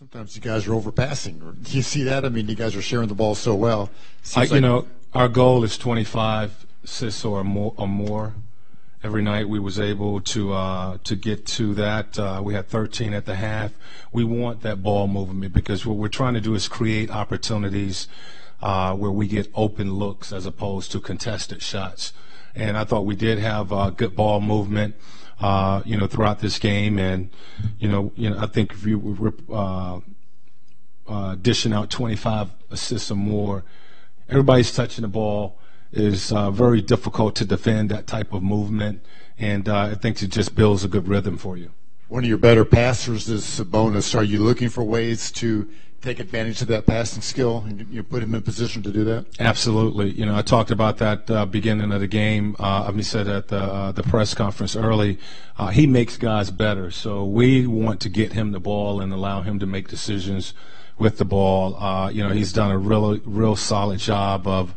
Sometimes you guys are overpassing. Do you see that? I mean, you guys are sharing the ball so well. Our goal is 25 assists or more. Every night we was able to get to that. We had 13 at the half. We want that ball movement because what we're trying to do is create opportunities where we get open looks as opposed to contested shots. And I thought we did have good ball movement, throughout this game. And I think if you were dishing out 25 assists or more, everybody's touching the ball. Is very difficult to defend that type of movement, and I think it just builds a good rhythm for you. One of your better passers is Sabonis. Are you looking for ways to take advantage of that passing skill and you put him in position to do that? Absolutely. I talked about that beginning of the game. Said at the press conference early. He makes guys better, so we want to get him the ball and allow him to make decisions with the ball. He's done a real solid job of.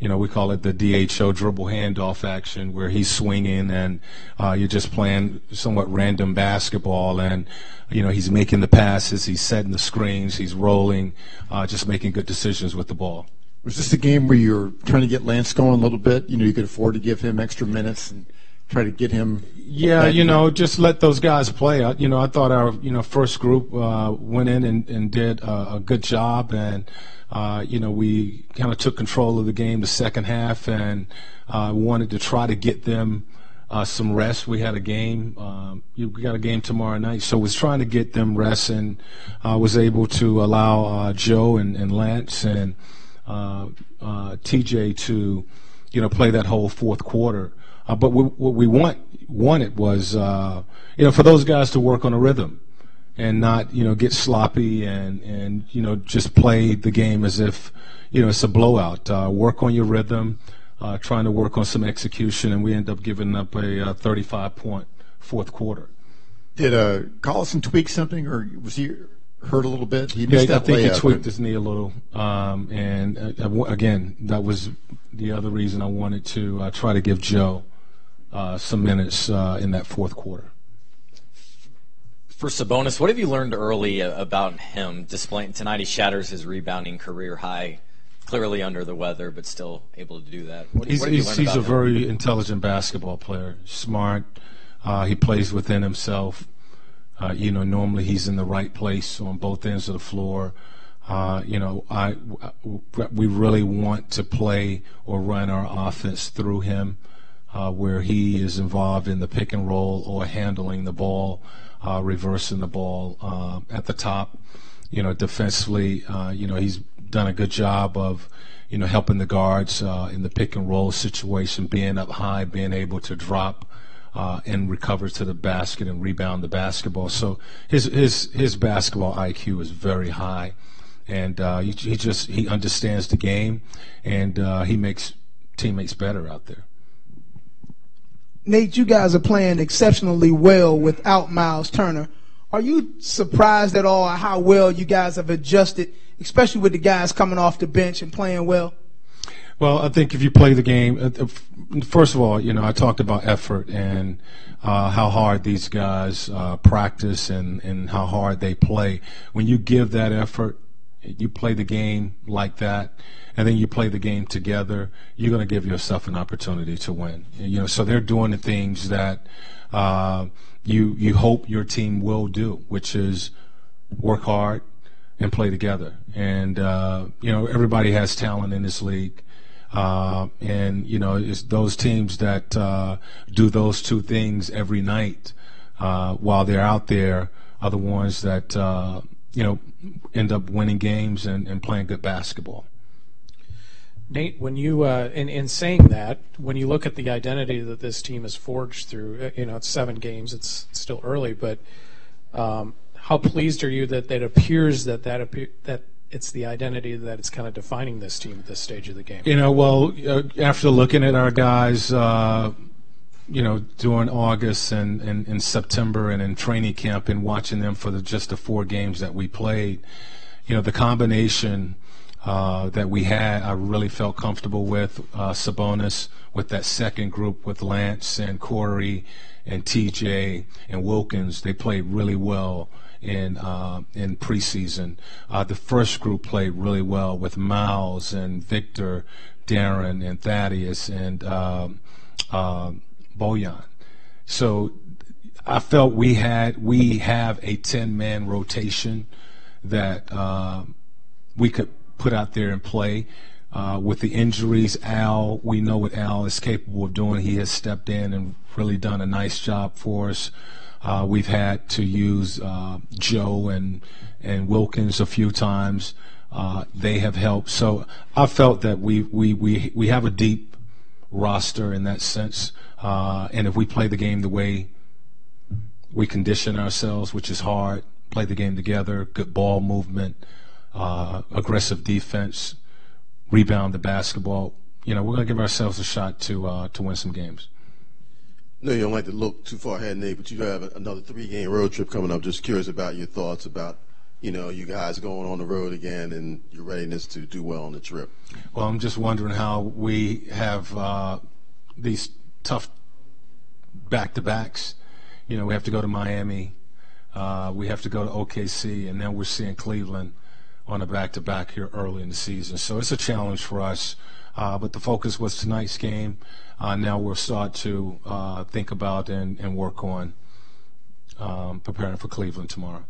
We call it the DHO dribble handoff action where he's swinging and you're just playing somewhat random basketball and, he's making the passes, he's setting the screens, he's rolling, just making good decisions with the ball. Was this a game where you're trying to get Lance going a little bit? You could afford to give him extra minutes and try to get him. Yeah, just let those guys play. I thought our, first group went in and did a good job and, we kind of took control of the game the second half and wanted to try to get them some rest. We had a game. We got a game tomorrow night, so was trying to get them rest and was able to allow Joe and Lance and TJ to, play that whole fourth quarter. But what we wanted was, for those guys to work on a rhythm. And not, get sloppy and just play the game as if, it's a blowout. Work on your rhythm, trying to work on some execution, and we end up giving up a 35-point fourth quarter. Did Collison tweak something, or was he hurt a little bit? He missed that I think layup. He tweaked his knee a little. Again, that was the other reason I wanted to try to give Joe some minutes in that fourth quarter. For Sabonis, what have you learned early about him? Displaying tonight, he shatters his rebounding career high. Clearly under the weather, but still able to do that. He's a very intelligent basketball player. Smart. He plays within himself. Normally he's in the right place on both ends of the floor. We really want to play or run our offense through him, where he is involved in the pick and roll or handling the ball. Reversing the ball at the top, defensively. He's done a good job of, helping the guards in the pick and roll situation, being up high, being able to drop and recover to the basket and rebound the basketball. So his basketball IQ is very high, and he understands the game, and he makes teammates better out there. Nate, you guys are playing exceptionally well without Miles Turner. Are you surprised at all at how well you guys have adjusted, especially with the guys coming off the bench and playing well? Well, I think if you play the game, first of all, I talked about effort and how hard these guys practice and how hard they play. When you give that effort, you play the game like that, and then you play the game together, you're going to give yourself an opportunity to win. So they're doing the things that you hope your team will do, which is work hard and play together. And everybody has talent in this league, and it's those teams that do those two things every night while they're out there are the ones that end up winning games and playing good basketball. Nate, when you in saying that, when you look at the identity that this team has forged through, it's 7 games, it's still early, but how pleased are you that it appears that it's the identity that it's kind of defining this team at this stage of the game? After looking at our guys, during August and in September and in training camp and watching them for just the 4 games that we played, the combination that we had, I really felt comfortable with Sabonis, with that second group with Lance and Corey and TJ and Wilkins. They played really well in preseason. The first group played really well with Miles and Victor, Darren and Thaddeus and Bojan. So I felt we have a 10-man rotation that we could put out there and play. With the injuries, Al, we know what Al is capable of doing. He has stepped in and really done a nice job for us. We've had to use Joe and Wilkins a few times. They have helped. So I felt that we have a deep roster in that sense. And if we play the game the way we condition ourselves, which is hard, play the game together, good ball movement, aggressive defense, rebound the basketball, we're going to give ourselves a shot to win some games. No, you don't like to look too far ahead, Nate, but you have another 3-game road trip coming up. Just curious about your thoughts about, you guys going on the road again and your readiness to do well on the trip. Well, I'm just wondering how we have these tough back-to-backs. We have to go to Miami. We have to go to OKC, and then we're seeing Cleveland on a back-to-back here early in the season. So it's a challenge for us. But the focus was tonight's game. Now we'll start to think about and work on preparing for Cleveland tomorrow.